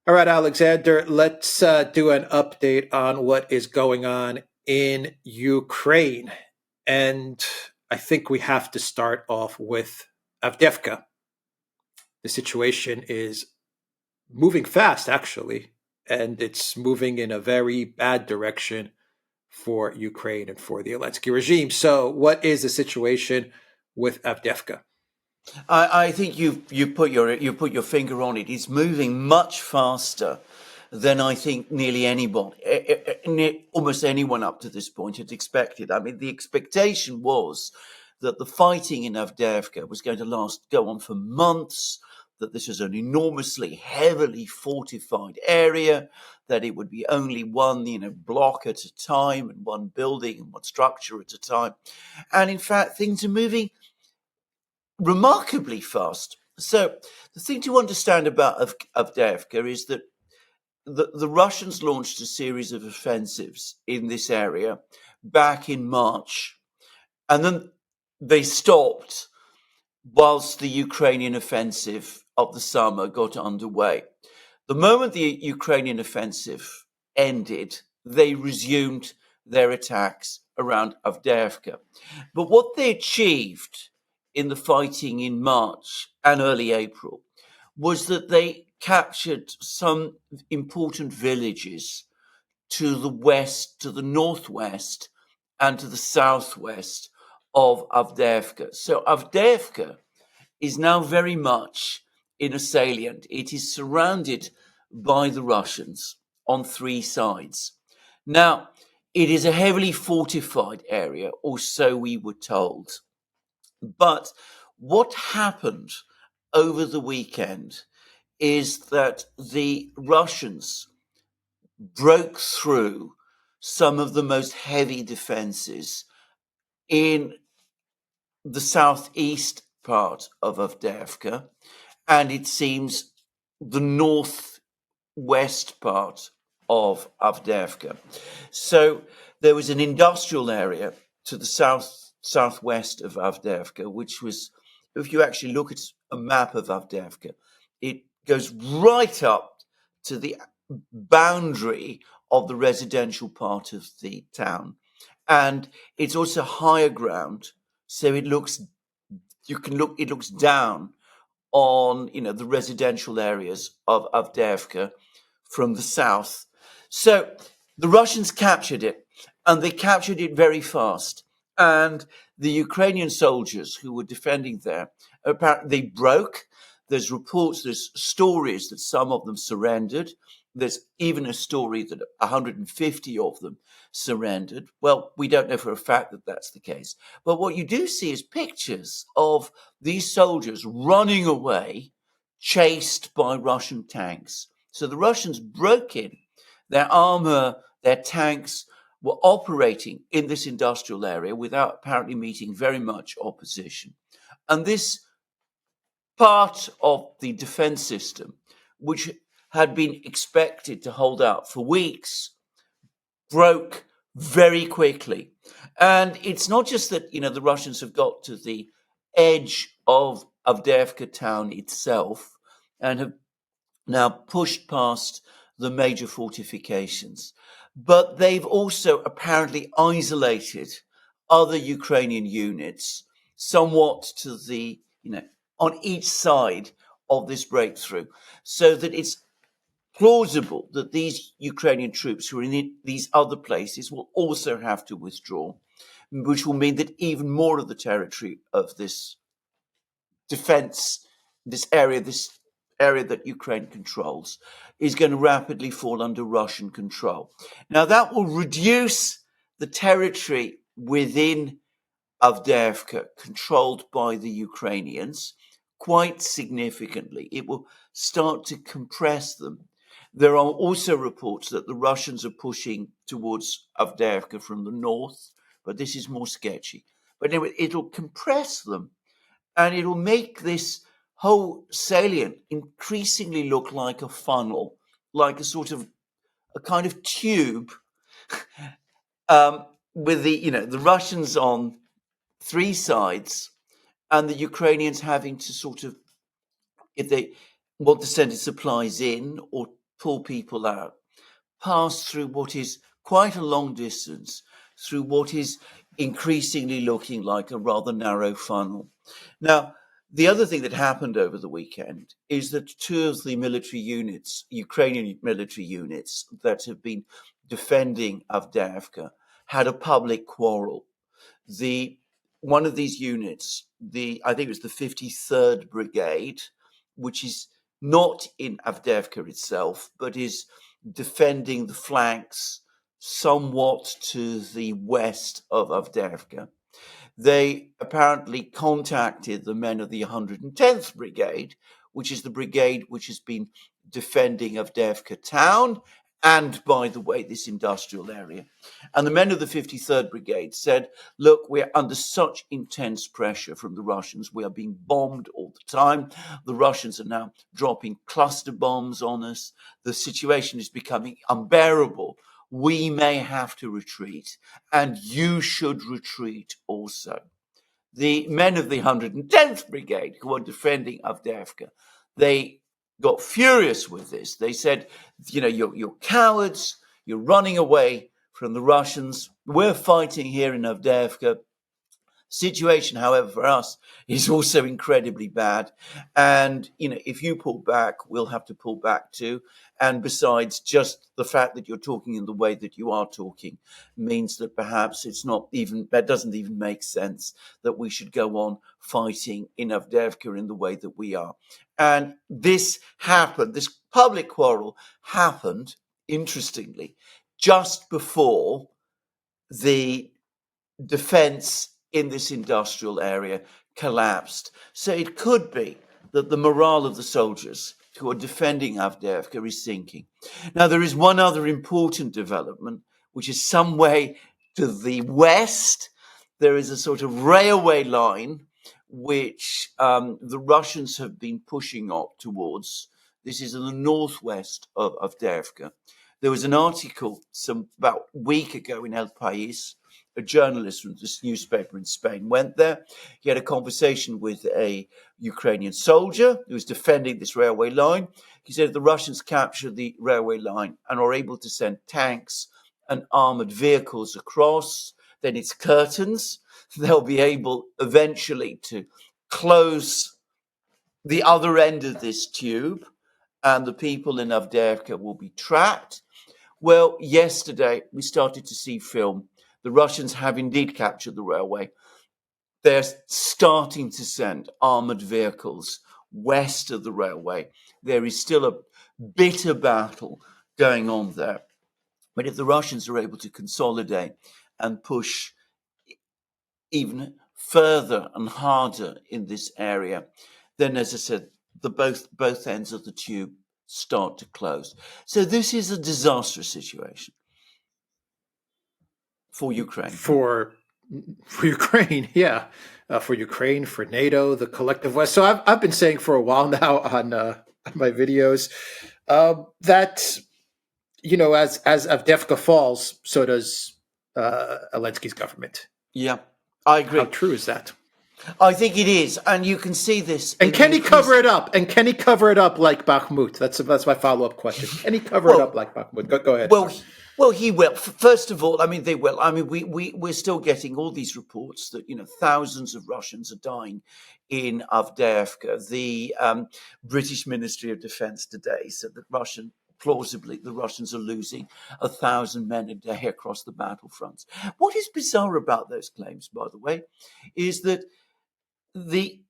All right, Alexander, let's do an update on what is going on in Ukraine. And I think we have to start off with Avdeyevka. The situation is moving fast, actually, and it's moving in a very bad direction for Ukraine and for the Zelensky regime. So, what is the situation with Avdeyevka? I think you put your finger on it. It's moving much faster than I think nearly anybody, almost anyone up to this point had expected. I mean, the expectation was that the fighting in Avdeyevka was going to go on for months, that this was an enormously heavily fortified area, that it would be only one, block at a time and one building and one structure at a time. And in fact, things are moving remarkably fast. So the thing to understand about Avdeyevka is that the Russians launched a series of offensives in this area back in March, and then they stopped whilst the Ukrainian offensive of the summer got underway. The moment the Ukrainian offensive ended, they resumed their attacks around Avdeyevka. But what they achieved in the fighting in March and early April was that they captured some important villages to the west, to the northwest, and to the southwest of Avdeyevka. So Avdeyevka is now very much in a salient. It is surrounded by the Russians on three sides. Now, it is a heavily fortified area, or so we were told. But what happened over the weekend is that the Russians broke through some of the most heavy defenses in the southeast part of Avdeyevka, and it seems the northwest part of Avdeyevka. So there was an industrial area to the southwest of Avdeyevka, which was, if you actually look at a map of Avdeyevka, it goes right up to the boundary of the residential part of the town. And it's also higher ground, so it looks down on the residential areas of Avdeyevka from the south. So the Russians captured it, and they captured it very fast. And the Ukrainian soldiers who were defending there, apparently they broke. There's reports, there's stories that some of them surrendered. There's even a story that 150 of them surrendered. Well, we don't know for a fact that that's the case. But what you do see is pictures of these soldiers running away, chased by Russian tanks. So the Russians broke in. Their armor, their tanks were operating in this industrial area without apparently meeting very much opposition. And this part of the defense system, which had been expected to hold out for weeks, broke very quickly. And it's not just that, the Russians have got to the edge of Avdeyevka town itself and have now pushed past the major fortifications, but they've also apparently isolated other Ukrainian units somewhat to the, on each side of this breakthrough, so that it's plausible that these Ukrainian troops who are in these other places will also have to withdraw, which will mean that even more of the territory of this defense, this area that Ukraine controls, is going to rapidly fall under Russian control. Now, that will reduce the territory within Avdeyevka controlled by the Ukrainians quite significantly. It will start to compress them. There are also reports that the Russians are pushing towards Avdeyevka from the north, but this is more sketchy. But anyway, it'll compress them, and it'll make this whole salient increasingly look like a funnel, like a kind of tube, with the Russians on three sides and the Ukrainians having to if they want to send supplies in or pull people out, pass through what is quite a long distance, through what is increasingly looking like a rather narrow funnel. Now, the other thing that happened over the weekend is that two of the military units, Ukrainian military units that have been defending Avdeyevka, had a public quarrel. One of these units, I think it was the 53rd Brigade, which is not in Avdeyevka itself, but is defending the flanks somewhat to the west of Avdeyevka. They apparently contacted the men of the 110th Brigade, which is the brigade which has been defending Avdeyevka town and, by the way, this industrial area. And the men of the 53rd Brigade said, look, we're under such intense pressure from the Russians. We are being bombed all the time. The Russians are now dropping cluster bombs on us. The situation is becoming unbearable. We may have to retreat, and you should retreat also. The men of the 110th Brigade, who are defending Avdeyevka, they got furious with this. They said, you're cowards, you're running away from the Russians. We're fighting here in Avdeyevka. Situation, however, for us is also incredibly bad. And, if you pull back, we'll have to pull back too. And besides, just the fact that you're talking in the way that you are talking means that perhaps that doesn't even make sense that we should go on fighting in Avdeyevka in the way that we are. And this public quarrel happened, interestingly, just before the defense in this industrial area collapsed. So it could be that the morale of the soldiers who are defending Avdeyevka is sinking. Now, there is one other important development, which is some way to the west. There is a sort of railway line which the Russians have been pushing up towards. This is in the northwest of Avdeyevka. There was an article about a week ago in El País. A journalist from this newspaper in Spain went there. He had a conversation with a Ukrainian soldier who was defending this railway line. He said if the Russians capture the railway line and are able to send tanks and armored vehicles across, then it's curtains. They'll be able eventually to close the other end of this tube, and the people in Avdeyevka will be trapped. Well, yesterday we started to see film. The Russians have indeed captured the railway. They're starting to send armored vehicles west of the railway. There is still a bitter battle going on there. But if the Russians are able to consolidate and push even further and harder in this area, then, as I said, both ends of the tube start to close. So this is a disastrous situation for Ukraine. For Ukraine, yeah. For Ukraine, for NATO, the collective West. So I've been saying for a while now on my videos that, as Avdeyevka falls, so does Zelensky's government. Yeah, I agree. How true is that? I think it is, and you can see this. And can he cover it up? And can he cover it up like Bakhmut? That's my follow-up question. Can he cover it up like Bakhmut? Go ahead. Well, he will. First of all, they will. We're still getting all these reports that thousands of Russians are dying in Avdeyevka. The British Ministry of Defence today said that plausibly, the Russians are losing 1,000 men a day across the battlefronts. What is bizarre about those claims, by the way, is that the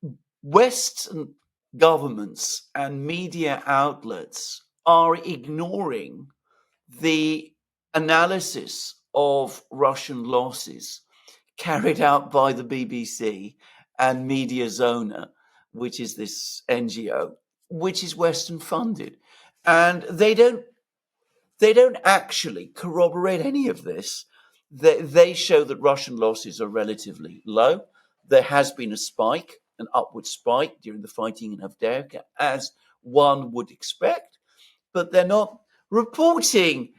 Western governments and media outlets are ignoring the analysis of Russian losses carried out by the BBC and Media Zona, which is this NGO, which is Western funded. And they don't actually corroborate any of this. They show that Russian losses are relatively low. There has been a spike, an upward spike during the fighting in Avdeyevka, as one would expect, but they're not reporting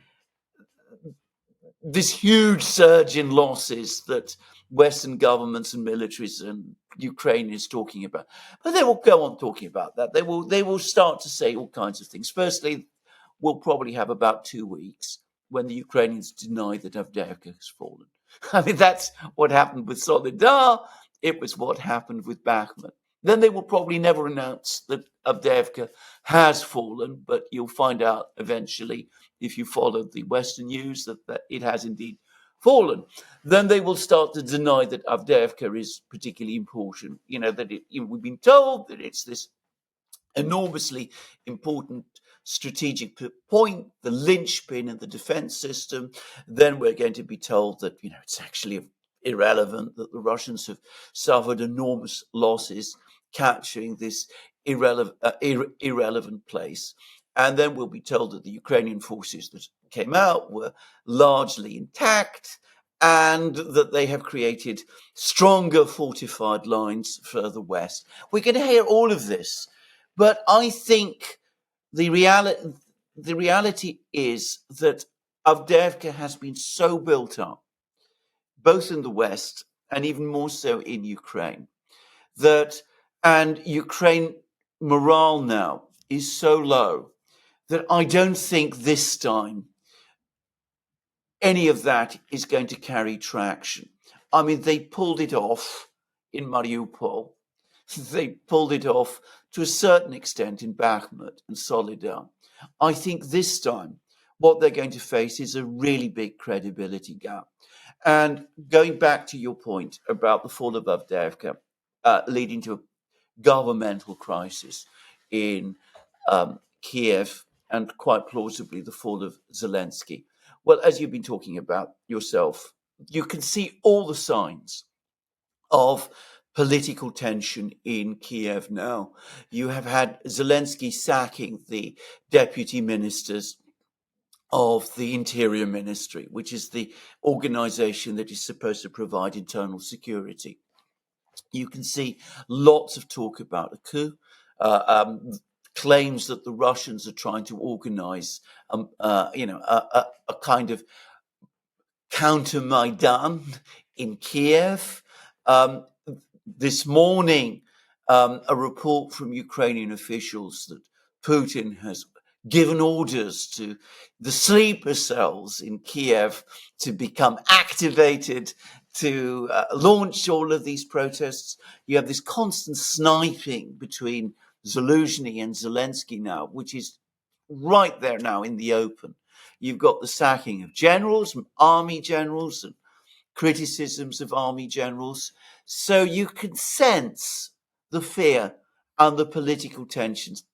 this huge surge in losses that Western governments and militaries and Ukraine is talking about. But they will go on talking about that. They will start to say all kinds of things. Firstly, we'll probably have about 2 weeks when the Ukrainians deny that Avdeyevka has fallen. I mean, that's what happened with Solidar. It was what happened with Bakhmut. Then they will probably never announce that Avdeyevka has fallen, but you'll find out eventually, if you follow the Western news, that it has indeed fallen. Then they will start to deny that Avdeyevka is particularly important. We've been told that it's this enormously important strategic point, the linchpin in the defense system. Then we're going to be told that it's actually irrelevant, that the Russians have suffered enormous losses capturing this irrelevant place. And then we'll be told that the Ukrainian forces that came out were largely intact and that they have created stronger fortified lines further west. We're going to hear all of this. But I think the reality is that Avdeyevka has been so built up, both in the West and even more so in Ukraine, and Ukraine morale now is so low that I don't think this time any of that is going to carry traction. I mean, they pulled it off in Mariupol. They pulled it off to a certain extent in Bakhmut and Solidar. I think this time what they're going to face is a really big credibility gap. And going back to your point about the fall of Avdeyevka leading to a governmental crisis in Kiev and quite plausibly the fall of Zelensky. Well, as you've been talking about yourself, you can see all the signs of political tension in Kiev now. You have had Zelensky sacking the deputy ministers of the Interior Ministry, which is the organization that is supposed to provide internal security. You can see lots of talk about a coup, claims that the Russians are trying to organize, a kind of counter Maidan in Kiev. This morning, a report from Ukrainian officials that Putin has given orders to the sleeper cells in Kiev to become activated to launch all of these protests. You have this constant sniping between Zelensky and Zelensky now, which is right there now in the open. You've got the sacking of generals, army generals, and criticisms of army generals. So you can sense the fear and the political tensions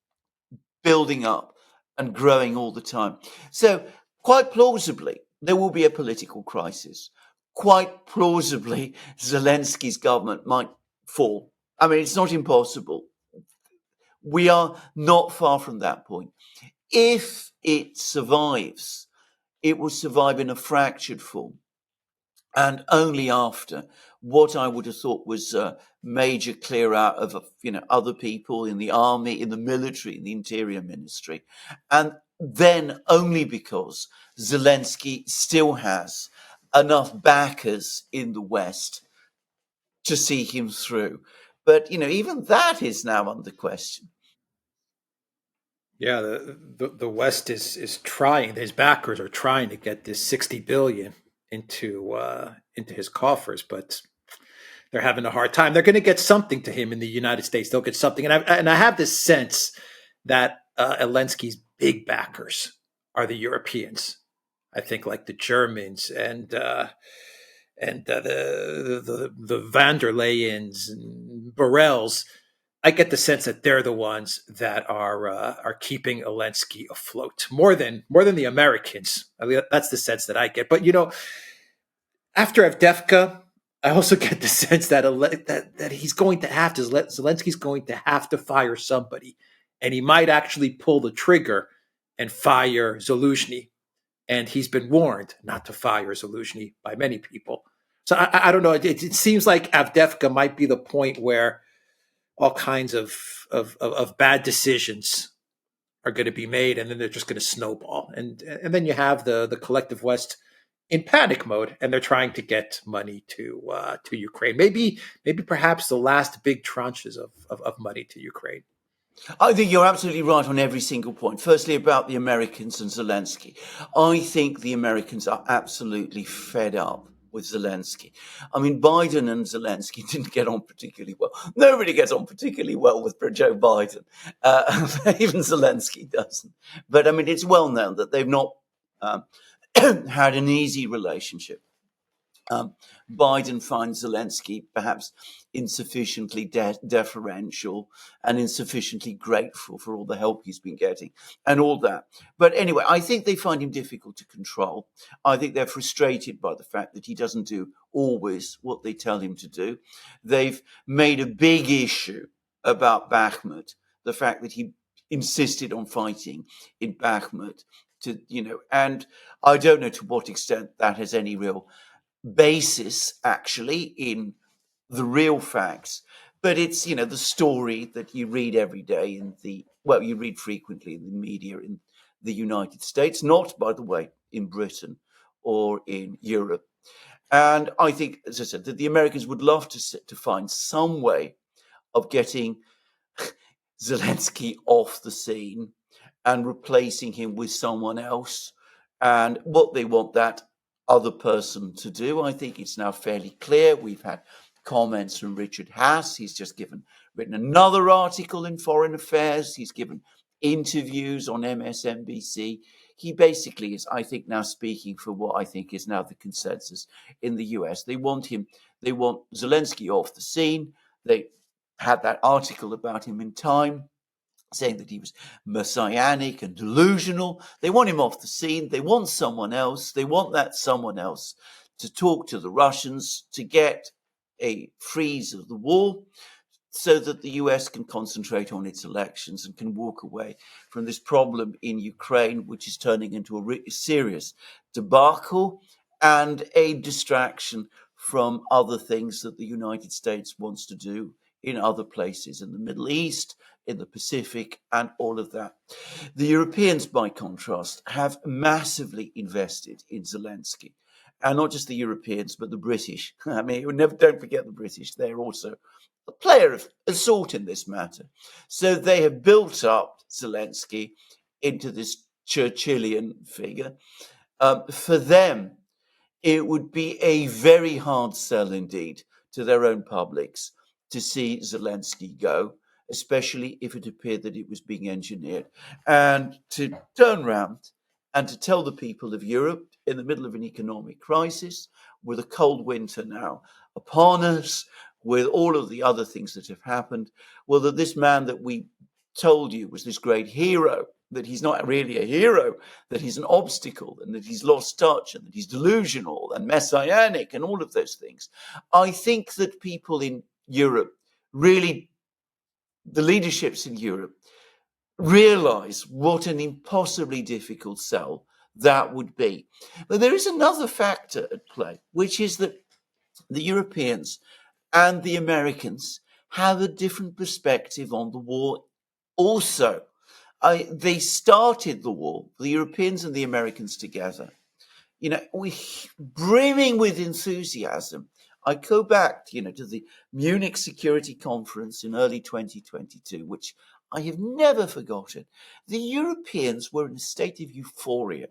building up and growing all the time. So quite plausibly, there will be a political crisis. Quite plausibly, Zelensky's government might fall. I mean, it's not impossible. We are not far from that point. If it survives, it will survive in a fractured form. And only after what I would have thought was a major clear out of other people in the army, in the military, in the Interior Ministry, and then only because Zelensky still has enough backers in the West to see him through. But even that is now under question. Yeah, the West is trying. His backers are trying to get this 60 billion into his coffers, but they're having a hard time. They're going to get something to him in the United States. They'll get something, and I have this sense that Zelensky's big backers are the Europeans. I think like the Germans and the van der Leyens and Borrells. I get the sense that they're the ones that are keeping Zelensky afloat more than the Americans. I mean, that's the sense that I get. But after Avdeyevka, I also get the sense that that he's going to have to Zelensky's going to have to fire somebody, and he might actually pull the trigger and fire Zaluzhny. And he's been warned not to fire Zaluzhny by many people. So I don't know. It seems like Avdeyevka might be the point where all kinds of bad decisions are going to be made, and then they're just going to snowball, and then you have the collective West in panic mode, and they're trying to get money to Ukraine. Maybe perhaps the last big tranches of money to Ukraine. I think you're absolutely right on every single point. Firstly, about the Americans and Zelensky. I think the Americans are absolutely fed up with Zelensky. I mean, Biden and Zelensky didn't get on particularly well. Nobody gets on particularly well with Joe Biden. Even Zelensky doesn't. But I mean, it's well known that they've not um, had an easy relationship. Biden finds Zelensky perhaps insufficiently deferential and insufficiently grateful for all the help he's been getting and all that. But anyway, I think they find him difficult to control. I think they're frustrated by the fact that he doesn't do always what they tell him to do. They've made a big issue about Bakhmut, the fact that he insisted on fighting in Bakhmut, and I don't know to what extent that has any real basis actually in the real facts, but it's the story that you read every day you read frequently in the media in the United States, not by the way in Britain or in Europe. And I think, as I said, that the Americans would love to find some way of getting Zelensky off the scene and replacing him with someone else. And what they want that other person to do, I think it's now fairly clear. We've had comments from Richard Haas. He's just written another article in Foreign Affairs. He's given interviews on MSNBC. He basically is, I think, now speaking for what I think is now the consensus in the US. They want Zelensky off the scene. They had that article about him in Time saying that he was messianic and delusional. They want him off the scene. They want someone else. They want that someone else to talk to the Russians to get a freeze of the war so that the US can concentrate on its elections and can walk away from this problem in Ukraine, which is turning into a serious debacle and a distraction from other things that the United States wants to do in other places in the Middle East, in the Pacific, and all of that. The Europeans, by contrast, have massively invested in Zelensky. And not just the Europeans, but the British. I mean, don't forget the British. They're also a player of a sort in this matter. So they have built up Zelensky into this Churchillian figure. For them, it would be a very hard sell indeed to their own publics to see Zelensky go, especially if it appeared that it was being engineered. And to turn around and to tell the people of Europe in the middle of an economic crisis, with a cold winter now upon us, with all of the other things that have happened, well, that this man that we told you was this great hero, that he's not really a hero, that he's an obstacle and that he's lost touch and that he's delusional and messianic and all of those things. I think that people in Europe really, the leaderships in Europe, realize what an impossibly difficult sell that would be. But there is another factor at play, which is that the Europeans and the Americans have a different perspective on the war also. They started the war, the Europeans and the Americans together, brimming with enthusiasm. I go back, to the Munich Security Conference in early 2022, which I have never forgotten. The Europeans were in a state of euphoria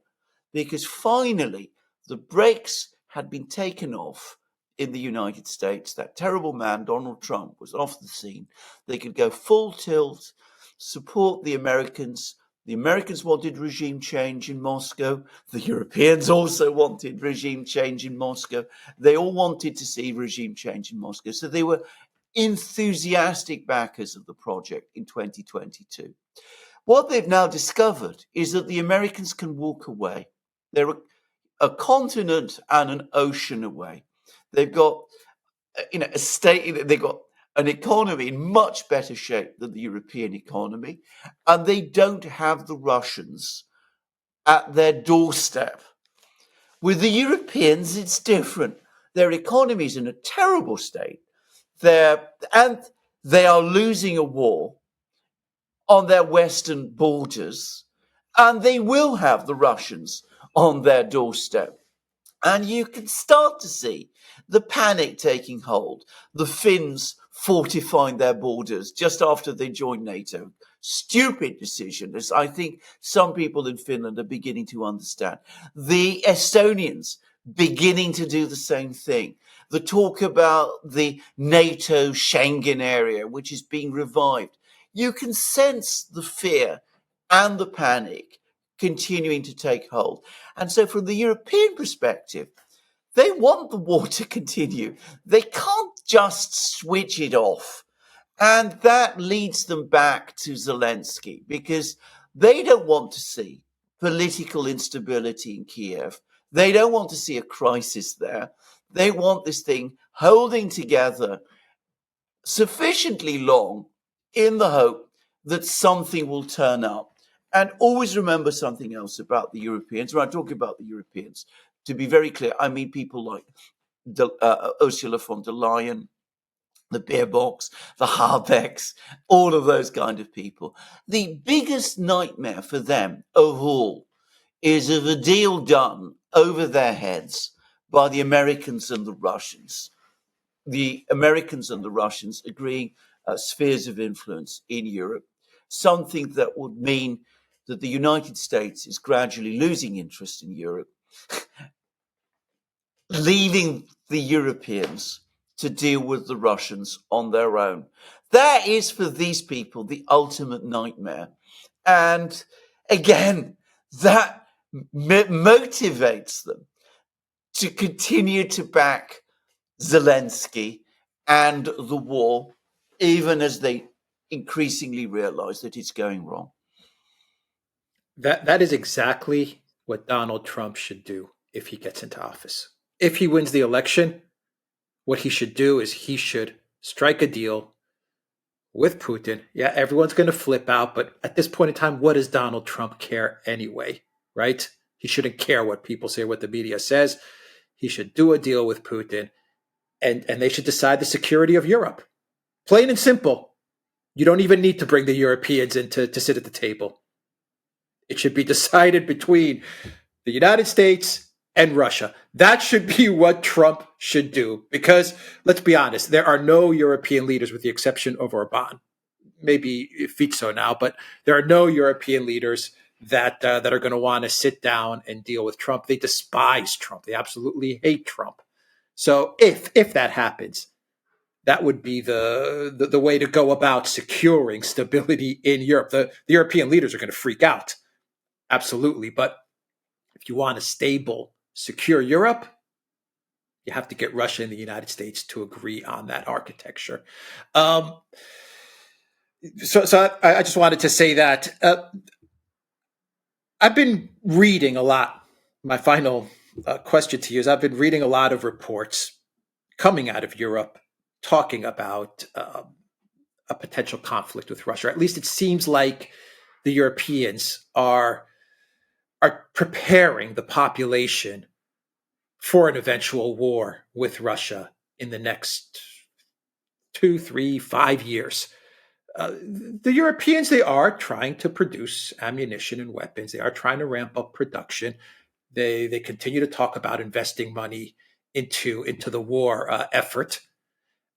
because finally the brakes had been taken off in the United States. That terrible man, Donald Trump, was off the scene. They could go full tilt, support the Americans. The Americans wanted regime change in Moscow. The Europeans also wanted regime change in Moscow. They all wanted to see regime change in Moscow. So they were enthusiastic backers of the project in 2022. What they've now discovered is that the Americans can walk away. They're a continent and an ocean away. They've got, a state. They've got an economy in much better shape than the European economy, and they don't have the Russians at their doorstep. With the Europeans, it's different. Their economy is in a terrible state. They are losing a war on their western borders, and they will have the Russians on their doorstep. And you can start to see the panic taking hold, the Finns fortifying their borders just after they joined NATO, stupid decision, as I think some people in Finland are beginning to understand. The Estonians beginning to do the same thing. The talk about the NATO Schengen area, which is being revived. You can sense the fear and the panic continuing to take hold. And so from the European perspective, they want the war to continue. They can't just switch it off. And that leads them back to Zelensky, because they don't want to see political instability in Kiev. They don't want to see a crisis there. They want this thing holding together sufficiently long in the hope that something will turn up. And always remember something else about the Europeans. When I talk about the Europeans, to be very clear, I mean people like Ursula von der Leyen, the Baerbocks, the Habecks, all of those kind of people. The biggest nightmare for them of all is of a deal done over their heads by the Americans and the Russians. The Americans and the Russians agreeing spheres of influence in Europe, something that would mean that the United States is gradually losing interest in Europe, leaving the Europeans to deal with the Russians on their own. That is, for these people, the ultimate nightmare. And again, that motivates them to continue to back Zelensky and the war, even as they increasingly realize that it's going wrong. That is exactly what Donald Trump should do if he gets into office. If he wins the election, what he should do is he should strike a deal with Putin. Yeah, everyone's going to flip out, but at this point in time, what does Donald Trump care anyway, right? He shouldn't care what people say, what the media says. He should do a deal with Putin, and they should decide the security of Europe. Plain and simple. You don't even need to bring the Europeans in to sit at the table. It should be decided between the United States and Russia. That should be what Trump should do, because let's be honest, there are no European leaders, with the exception of Orban, maybe Fico now, but there are no European leaders that are going to want to sit down and deal with Trump. They despise Trump. They absolutely hate Trump. So if that happens, that would be the way to go about securing stability in Europe. The European leaders are going to freak out. Absolutely. But if you want a stable, secure Europe, you have to get Russia and the United States to agree on that architecture. So I just wanted to say that I've been reading a lot. My final question to you is I've been reading a lot of reports coming out of Europe talking about a potential conflict with Russia. At least it seems like the Europeans are preparing the population for an eventual war with Russia in the next 2, 3, 5 years. The Europeans, they are trying to produce ammunition and weapons. They are trying to ramp up production. They continue to talk about investing money into the war effort.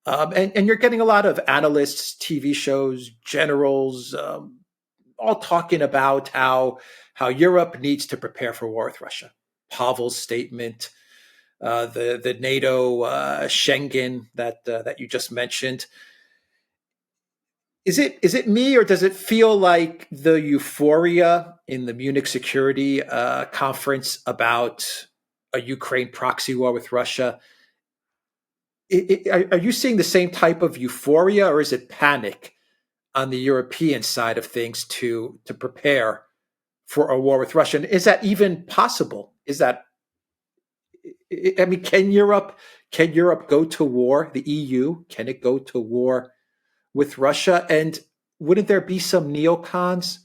And you're getting a lot of analysts, TV shows, generals, all talking about how Europe needs to prepare for war with Russia. Pavel's statement, the NATO Schengen that you just mentioned. Is it me, or does it feel like the euphoria in the Munich Security Conference about a Ukraine proxy war with Russia? Are you seeing the same type of euphoria, or is it panic on the European side of things to prepare for a war with Russia? And is that even possible? Can Europe go to war? The EU, can it go to war with Russia? And wouldn't there be some neocons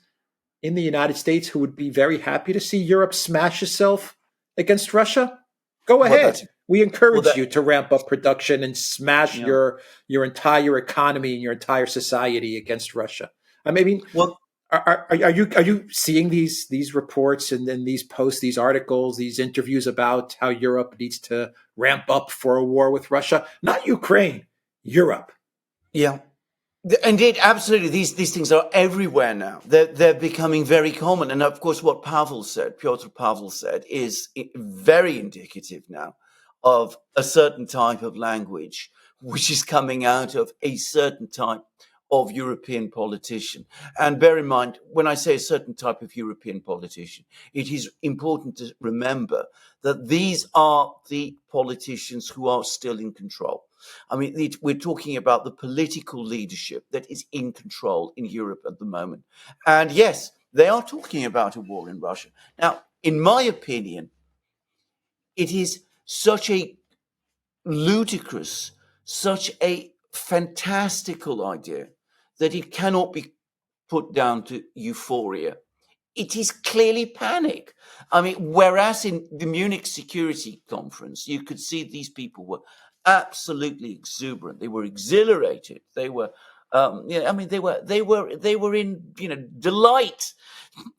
in the United States who would be very happy to see Europe smash itself against Russia? Go ahead. We encourage you to ramp up production and smash your entire economy and your entire society against Russia. Are you seeing these reports and then these posts, these articles, these interviews about how Europe needs to ramp up for a war with Russia? Not Ukraine, Europe. Yeah. Indeed, absolutely. These things are everywhere now. They're becoming very common. And of course, what Piotr Pavel said, is very indicative now of a certain type of language which is coming out of a certain type of European politician. And bear in mind, when I say a certain type of European politician, it is important to remember that these are the politicians who are still in control. I mean, we're talking about the political leadership that is in control in Europe at the moment. And yes, they are talking about a war in Russia. Now, in my opinion, it is such a ludicrous, such a fantastical idea that it cannot be put down to euphoria. It is clearly panic. I mean, whereas in the Munich Security Conference, you could see these people were absolutely exuberant. They were exhilarated. They were, I mean, they were in, delight,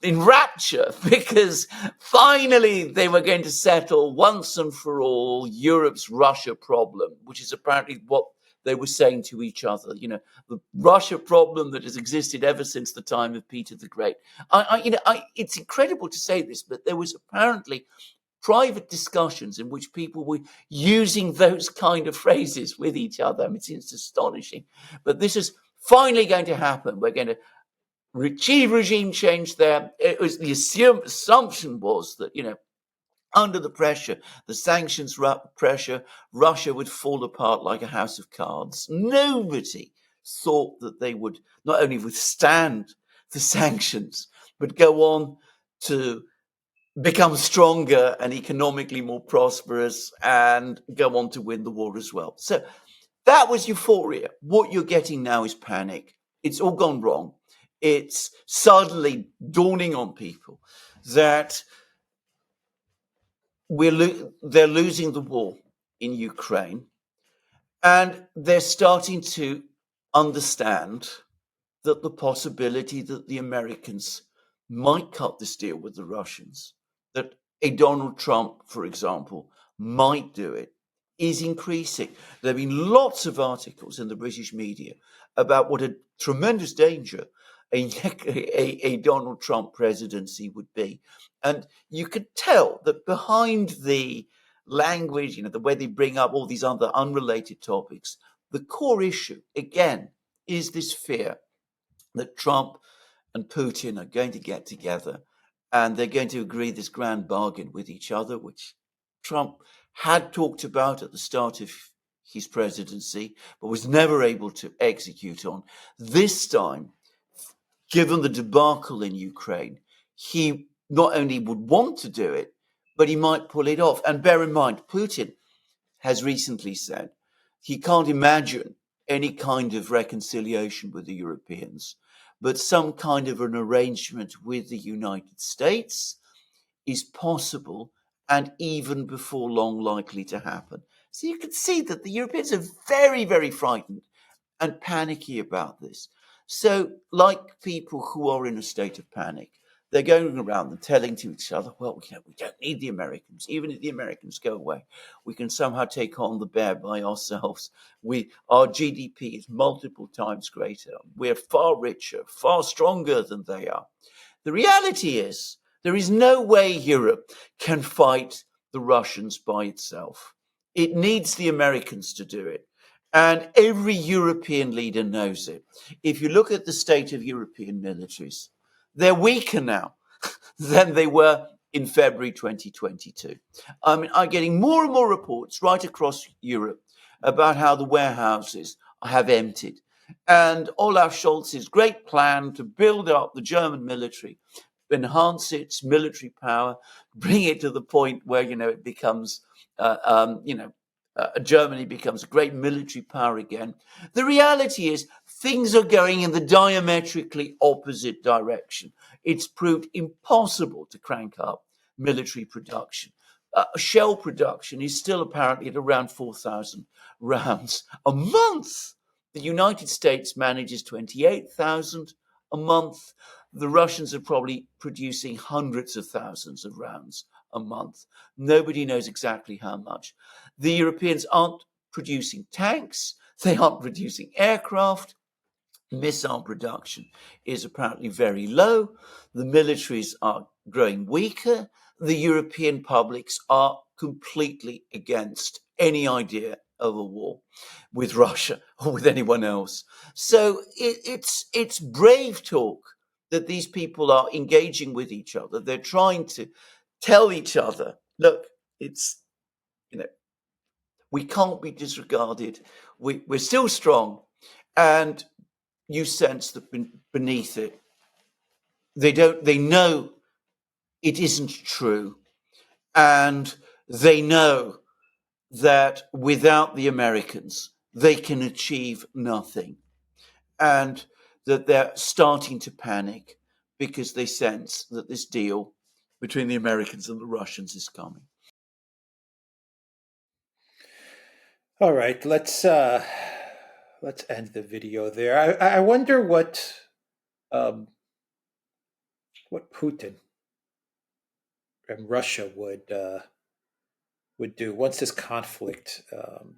in rapture, because finally they were going to settle once and for all Europe's Russia problem, which is apparently what they were saying to each other. The Russia problem that has existed ever since the time of Peter the Great. It's incredible to say this, but there was apparently private discussions in which people were using those kind of phrases with each other. I mean, it's astonishing. But this is finally going to happen. We're going to achieve regime change there. It was the assumption was that, under the pressure, the sanctions pressure, Russia would fall apart like a house of cards. Nobody thought that they would not only withstand the sanctions, but go on to become stronger and economically more prosperous and go on to win the war as well. So that was euphoria. What you're getting now is panic. It's all gone wrong. It's suddenly dawning on people that they're losing the war in Ukraine, and they're starting to understand that the possibility that the Americans might cut this deal with the Russians, that a Donald Trump, for example, might do it, is increasing. There have been lots of articles in the British media about what a tremendous danger a Donald Trump presidency would be. And you could tell that behind the language, the way they bring up all these other unrelated topics, the core issue, again, is this fear that Trump and Putin are going to get together and they're going to agree this grand bargain with each other, which Trump had talked about at the start of his presidency, but was never able to execute on. This time, given the debacle in Ukraine, he not only would want to do it, but he might pull it off. And bear in mind, Putin has recently said he can't imagine any kind of reconciliation with the Europeans, but some kind of an arrangement with the United States is possible and even before long likely to happen. So you can see that the Europeans are very, very frightened and panicky about this. So, like people who are in a state of panic, they're going around and telling to each other, well, we don't need the Americans. Even if the Americans go away, we can somehow take on the bear by ourselves. Our GDP is multiple times greater. We're far richer, far stronger than they are. The reality is, there is no way Europe can fight the Russians by itself. It needs the Americans to do it. And every European leader knows it. If you look at the state of European militaries, they're weaker now than they were in February 2022. I mean, I'm getting more and more reports right across Europe about how the warehouses have emptied. And Olaf Scholz's great plan to build up the German military, enhance its military power, bring it to the point where, it becomes, Germany becomes a great military power again. The reality is things are going in the diametrically opposite direction. It's proved impossible to crank up military production. Shell production is still apparently at around 4,000 rounds a month. The United States manages 28,000 a month. The Russians are probably producing hundreds of thousands of rounds a month. Nobody knows exactly how much. The Europeans aren't producing tanks. They aren't producing aircraft. missile production is apparently very low. The militaries are growing weaker. The European publics are completely against any idea of a war with Russia or with anyone else. So it's brave talk that these people are engaging with each other. They're trying to tell each other, look, it's, you know, we can't be disregarded. We're still strong. And you sense that beneath it, they know it isn't true. And they know that without the Americans, they can achieve nothing. And that they're starting to panic because they sense that this deal between the Americans and the Russians is coming. All right, let's end the video there. I wonder um, what Putin and Russia would do once this conflict,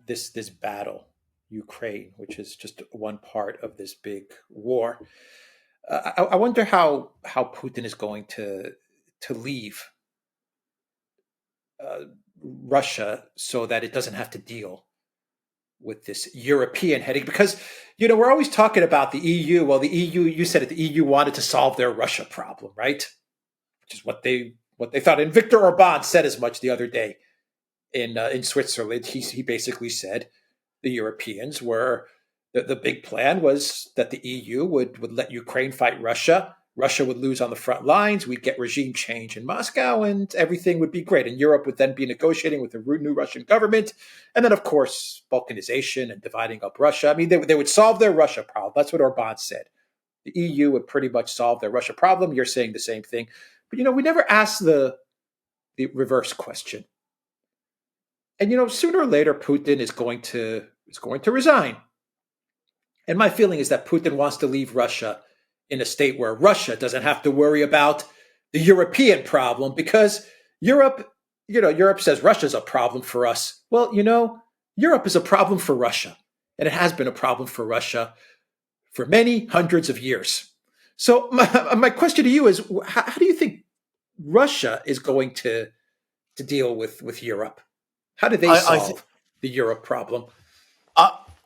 this battle, Ukraine, which is just one part of this big war. I wonder how Putin is going to leave Russia so that it doesn't have to deal with this European headache. Because we're always talking about the EU. Well, the EU, you said it, the EU wanted to solve their Russia problem, right? Which is what they thought. And Viktor Orban said as much the other day in Switzerland. He basically said the Europeans were the big plan was that the EU would let Ukraine fight Russia. Russia would lose on the front lines. We'd get regime change in Moscow, and everything would be great. And Europe would then be negotiating with the new Russian government, and then, of course, balkanization and dividing up Russia. I mean, they would solve their Russia problem. That's what Orban said. The EU would pretty much solve their Russia problem. You're saying the same thing, but we never asked the reverse question. And sooner or later, Putin is going to resign. And my feeling is that Putin wants to leave Russia in a state where Russia doesn't have to worry about the European problem, because Europe says Russia's a problem for us. Well, Europe is a problem for Russia, and it has been a problem for Russia for many hundreds of years. So my question to you is, how do you think Russia is going to deal with Europe? How do they solve the Europe problem?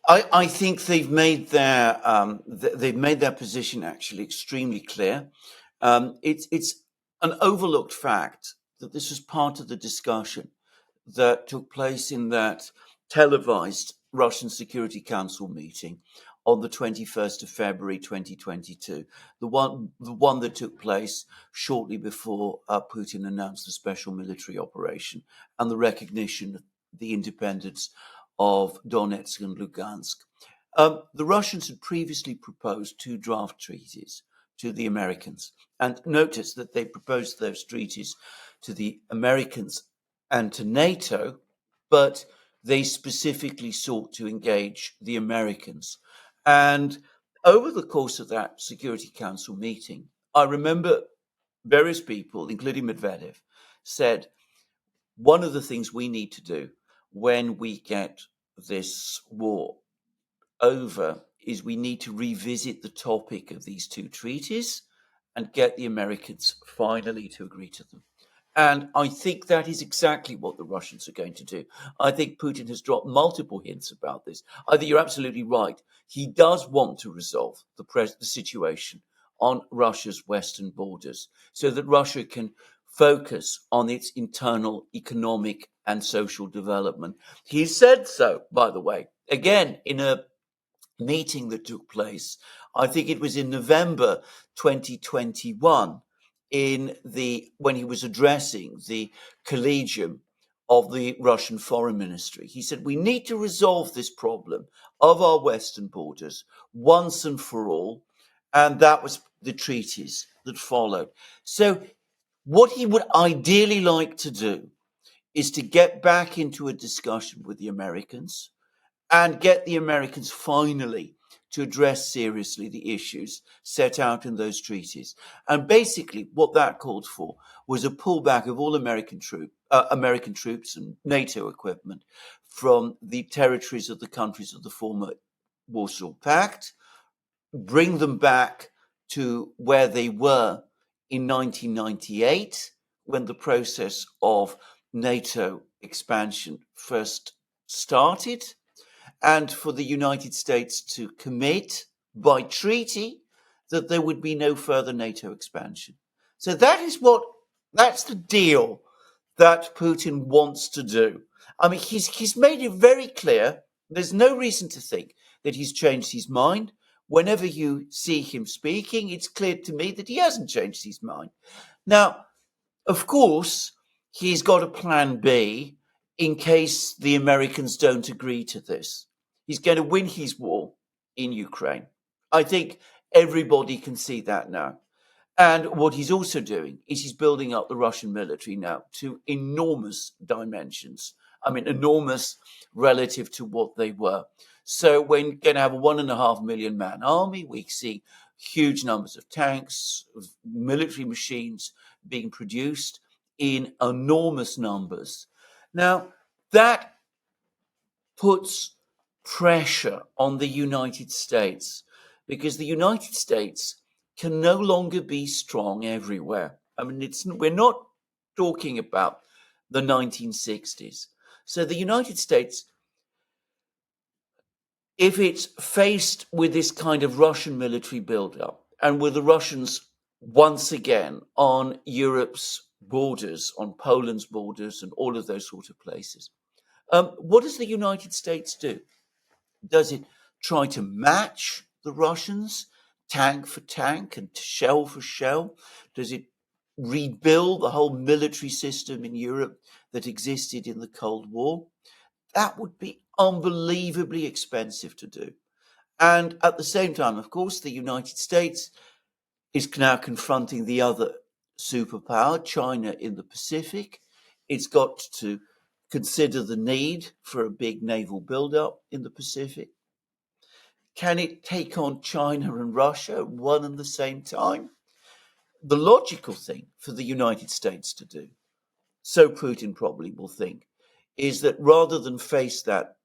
I think they've made their position actually extremely clear. It's an overlooked fact that this was part of the discussion that took place in that televised Russian Security Council meeting on the 21st of February 2022, the one that took place shortly before Putin announced the special military operation and the recognition of the independence of Donetsk and Lugansk. The Russians had previously proposed 2 draft treaties to the Americans. And notice that they proposed those treaties to the Americans and to NATO, but they specifically sought to engage the Americans. And over the course of that Security Council meeting, I remember various people, including Medvedev, said, one of the things we need to do when we get this war over is we need to revisit the topic of these 2 treaties and get the Americans finally to agree to them. And I think that is exactly what the Russians are going to do. I think Putin has dropped multiple hints about this. I think you're absolutely right. He does want to resolve the situation on Russia's western borders so that Russia can focus on its internal economic and social development. He said so, by the way, again, in a meeting that took place, I think it was in November 2021, when he was addressing the Collegium of the Russian Foreign Ministry. He said, we need to resolve this problem of our western borders once and for all. And that was the treaties that followed. So what he would ideally like to do is to get back into a discussion with the Americans and get the Americans finally to address seriously the issues set out in those treaties. And basically what that called for was a pullback of all American troops and NATO equipment from the territories of the countries of the former Warsaw Pact, bring them back to where they were in 1998, when the process of NATO expansion first started, and for the United States to commit by treaty that there would be no further NATO expansion. So that's the deal that Putin wants to do. I mean, he's made it very clear. There's no reason to think that he's changed his mind. Whenever you see him speaking, it's clear to me that he hasn't changed his mind. Now, of course, he's got a plan B in case the Americans don't agree to this. He's going to win his war in Ukraine. I think everybody can see that now. And what he's also doing is he's building up the Russian military now to enormous dimensions. I mean, enormous relative to what they were. So we're going to have a 1.5 million man army. We see huge numbers of tanks, of military machines being produced in enormous numbers. Now, that puts pressure on the United States because the United States can no longer be strong everywhere. I mean, we're not talking about the 1960s. So the United States, if it's faced with this kind of Russian military buildup and with the Russians once again on Europe's borders, on Poland's borders and all of those sort of places, what does the United States do? Does it try to match the Russians, tank for tank and shell for shell? Does it rebuild the whole military system in Europe that existed in the Cold War? That would be unbelievably expensive to do. And at the same time, of course, the United States is now confronting the other superpower, China in the Pacific. It's got to consider the need for a big naval buildup in the Pacific. Can it take on China and Russia at one and the same time? The logical thing for the United States to do, so Putin probably will think, is that rather than face that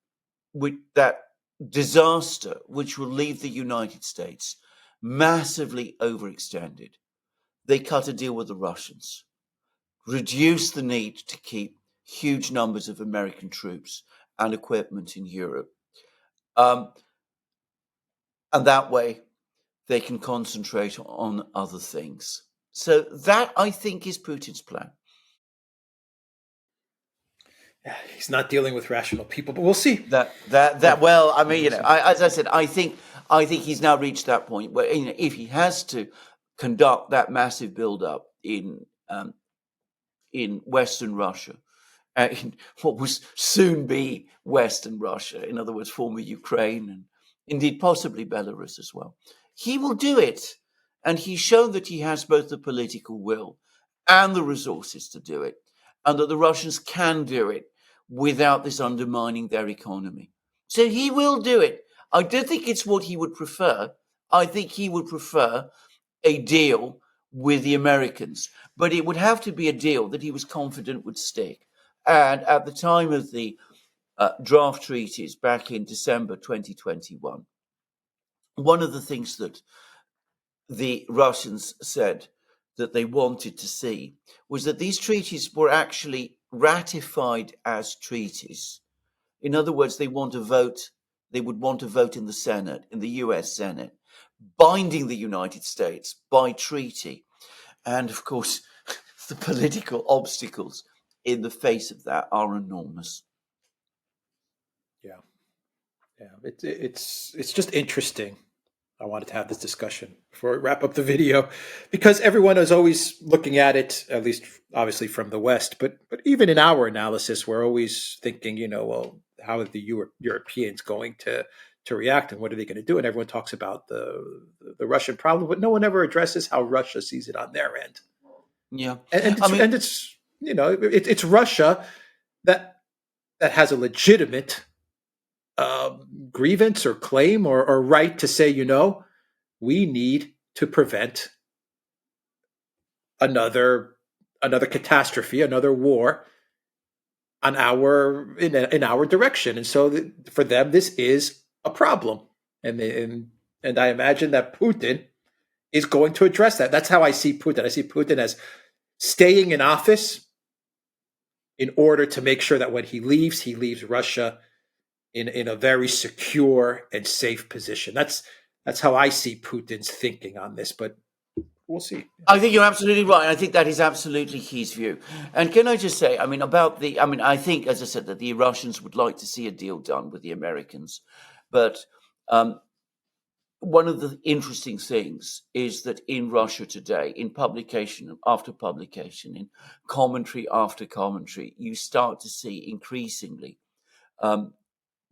disaster which will leave the United States massively overextended, they cut a deal with the Russians, reduce the need to keep huge numbers of American troops and equipment in Europe. And that way they can concentrate on other things. So that, I think, is Putin's plan. Yeah, he's not dealing with rational people, but we'll see. Well, I mean, as I said, I think he's now reached that point where, if he has to conduct that massive build-up in Western Russia, in what will soon be Western Russia, in other words, former Ukraine, and indeed possibly Belarus as well, he will do it. And he's shown that he has both the political will and the resources to do it, and that the Russians can do it without this undermining their economy. So he will do it. I don't think it's what he would prefer. I think he would prefer a deal with the Americans, but it would have to be a deal that he was confident would stick. And at the time of the draft treaties back in December 2021, one of the things that the Russians said that they wanted to see was that these treaties were actually ratified as treaties. In other words, they would want to vote in the Senate, in the US Senate, binding the United States by treaty. And of course, the political obstacles in the face of that are enormous. Yeah, it's just interesting. I wanted to have this discussion before we wrap up the video, because everyone is always looking at it, at least obviously from the West, but even in our analysis, we're always thinking, well, how are the Europeans going to react, and what are they going to do? And everyone talks about the Russian problem, but no one ever addresses how Russia sees it on their end. Yeah, and it's Russia that has a legitimate grievance or claim or right to say, we need to prevent another catastrophe, another war on in our direction. And so for them, this is a problem, and And I imagine that Putin is going to address that. That's how I see Putin. I see Putin as staying in office in order to make sure that when he leaves Russia in a very secure and safe position. That's how I see Putin's thinking on this, but we'll see. I think you're absolutely right. I think that is absolutely his view. And can I just say, I think, as I said, that the Russians would like to see a deal done with the Americans. But one of the interesting things is that in Russia today, in publication after publication, in commentary after commentary, you start to see increasingly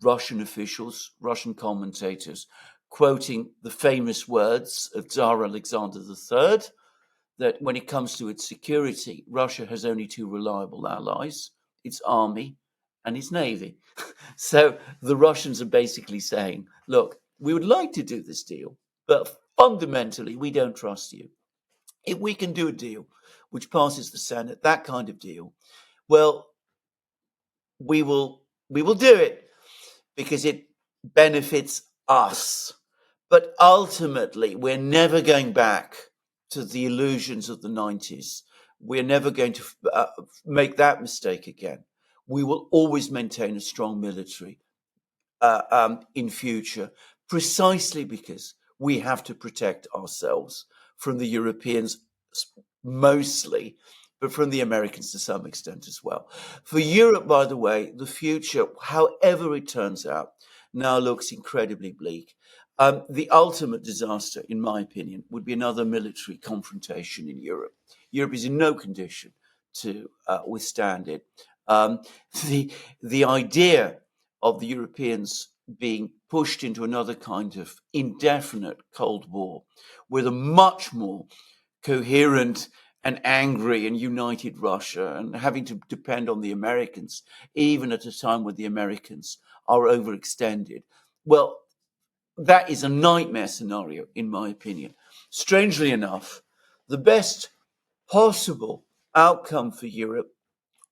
Russian officials, Russian commentators, quoting the famous words of Tsar Alexander III, that when it comes to its security, Russia has only two reliable allies, its army and its navy. So the Russians are basically saying, look, we would like to do this deal, but fundamentally, we don't trust you. If we can do a deal which passes the Senate, that kind of deal, well, we will do it because it benefits us. But ultimately, we're never going back to the illusions of the 90s. We're never going to make that mistake again. We will always maintain a strong military in future, precisely because we have to protect ourselves from the Europeans mostly, but from the Americans to some extent as well. For Europe, by the way, the future, however it turns out, now looks incredibly bleak. The ultimate disaster, in my opinion, would be another military confrontation in Europe. Europe is in no condition to withstand it. The idea of the Europeans being pushed into another kind of indefinite Cold War with a much more coherent and angry and united Russia, and having to depend on the Americans, even at a time when the Americans are overextended. Well, that is a nightmare scenario, in my opinion. Strangely enough, the best possible outcome for Europe,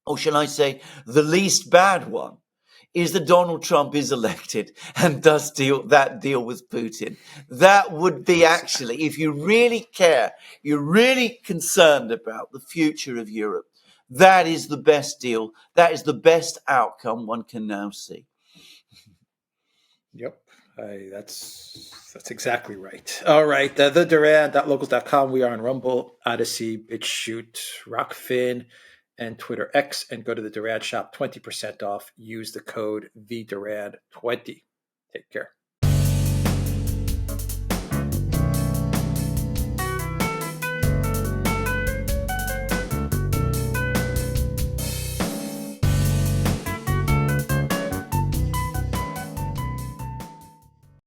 or shall I say, the least bad one, is that Donald Trump is elected and does that deal with Putin. That would be actually, if you really care, you're really concerned about the future of Europe, that is the best deal. That is the best outcome one can now see. Yep. That's exactly right. All right. The Duran.locals.com. We are on Rumble, Odyssey, BitChute, Rockfin, and Twitter X. And go to the Duran shop, 20% off. Use the code VDuran20. Take care.